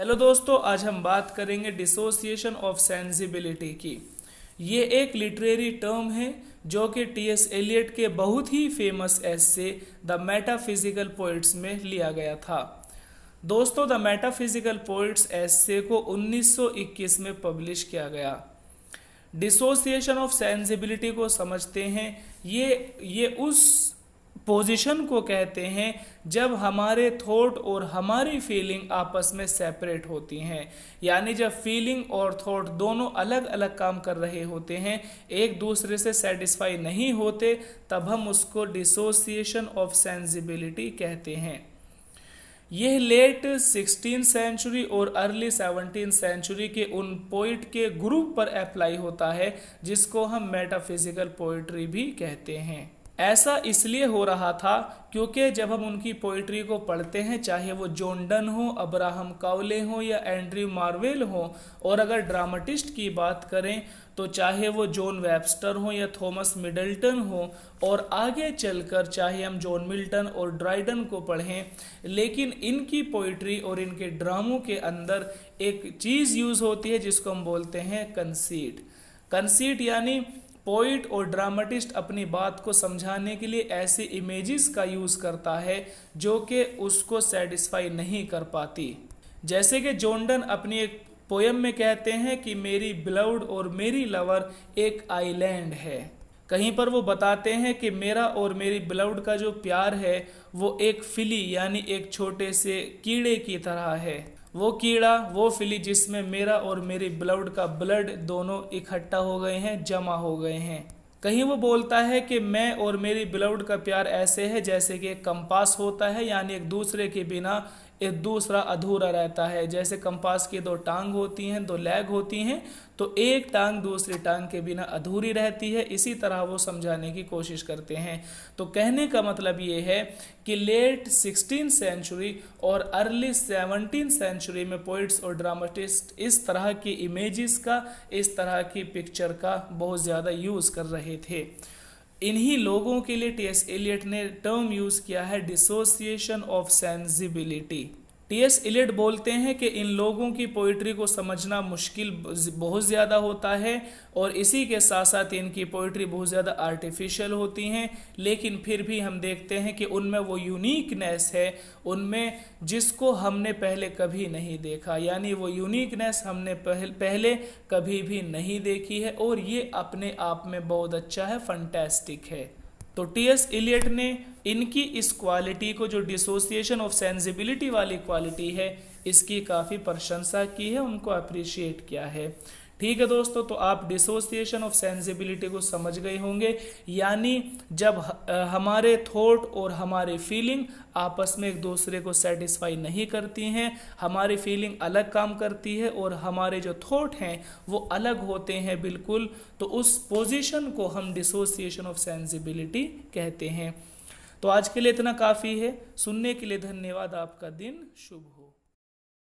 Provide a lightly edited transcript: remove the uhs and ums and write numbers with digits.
Hello दोस्तों, आज हम बात करेंगे डिसोसिएशन ऑफ सेंसिबिलिटी की। ये एक लिटरेरी टर्म है जो कि टी.एस. एलियट के बहुत ही famous essay the metaphysical poets में लिया गया था। दोस्तों, द मेटाफिजिकल पोइट्स एस्से को 1921 में पब्लिश किया गया। डिसोसिएशन ऑफ सेंसिबिलिटी को समझते हैं। ये उस पोजीशन को कहते हैं जब हमारे थॉट और हमारी फीलिंग आपस में सेपरेट होती हैं, यानी जब फीलिंग और थॉट दोनों अलग अलग काम कर रहे होते हैं, एक दूसरे से सेटिस्फाई नहीं होते, तब हम उसको डिसोसिएशन ऑफ सेंसिबिलिटी कहते हैं। यह लेट 16th सेंचुरी और अर्ली 17th सेंचुरी के उन पोइट के ग्रुप पर अप्लाई होता है जिसको हम मेटाफिजिकल पोइट्री भी कहते हैं। ऐसा इसलिए हो रहा था क्योंकि जब हम उनकी पोइट्री को पढ़ते हैं, चाहे वो जॉन डन हो, अब्राहम काउले हो या एंड्रयू मार्वेल हो, और अगर ड्रामाटिस्ट की बात करें तो चाहे वो जॉन वेबस्टर हो या थॉमस मिडल्टन हो, और आगे चलकर चाहे हम जॉन मिल्टन और ड्राइडन को पढ़ें, लेकिन इनकी पोइट्री और इनके ड्रामों के अंदर एक चीज़ यूज़ होती है जिसको हम बोलते हैं कंसीट। कंसीट यानी पोइट और ड्रामाटिस्ट अपनी बात को समझाने के लिए ऐसी इमेजेस का यूज़ करता है जो कि उसको सेटिस्फाई नहीं कर पाती। जैसे कि जॉन डन अपनी एक पोयम में कहते हैं कि मेरी बिलव्ड और मेरी लवर एक आइलैंड है। कहीं पर वो बताते हैं कि मेरा और मेरी बिलव्ड का जो प्यार है वो एक फिली यानी एक छोटे से कीड़े की तरह है। वो कीड़ा, वो फिली जिसमें मेरा और मेरी बिलव्ड का ब्लड दोनों इकट्ठा हो गए हैं, जमा हो गए हैं। कहीं वो बोलता है कि मैं और मेरी बिलव्ड का प्यार ऐसे है जैसे कि एक कंपास होता है, यानी एक दूसरे के बिना एक दूसरा अधूरा रहता है। जैसे कंपास की दो टांग होती हैं, दो लेग होती हैं, तो एक टांग दूसरी टांग के बिना अधूरी रहती है। इसी तरह वो समझाने की कोशिश करते हैं। तो कहने का मतलब ये है कि लेट 16th सेंचुरी और अर्ली 17th सेंचुरी में पोइट्स और ड्रामाटिस्ट इस तरह की इमेजेस का, इस तरह की पिक्चर का बहुत ज़्यादा यूज़ कर रहे थे। इन्हीं लोगों के लिए टी.एस. एलियट ने टर्म यूज़ किया है dissociation of sensibility. T S. Eliot बोलते हैं कि इन लोगों की पोइट्री को समझना मुश्किल बहुत ज़्यादा होता है, और इसी के साथ साथ इनकी पोइट्री बहुत ज़्यादा आर्टिफिशियल होती हैं, लेकिन फिर भी हम देखते हैं कि उनमें वो यूनिकनेस है, उनमें जिसको हमने पहले कभी नहीं देखा, यानी वो यूनिकनेस हमने पहले कभी भी नहीं देखी है, और ये अपने आप में बहुत अच्छा है, फंटेस्टिक है। तो टी.एस. एलियट ने इनकी इस क्वालिटी को, जो डिसोसिएशन ऑफ सेंसिबिलिटी वाली क्वालिटी है, इसकी काफ़ी प्रशंसा की है, उनको अप्रिशिएट किया है। ठीक है दोस्तों, तो आप डिसोसिएशन ऑफ सेंसिबिलिटी को समझ गए होंगे, यानी जब हमारे थॉट और हमारी फीलिंग आपस में एक दूसरे को सेटिस्फाई नहीं करती हैं, हमारी फीलिंग अलग काम करती है और हमारे जो थॉट हैं वो अलग होते हैं बिल्कुल, तो उस पोजीशन को हम डिसोसिएशन ऑफ सेंसिबिलिटी कहते हैं। तो आज के लिए इतना काफ़ी है। सुनने के लिए धन्यवाद। आपका दिन शुभ हो।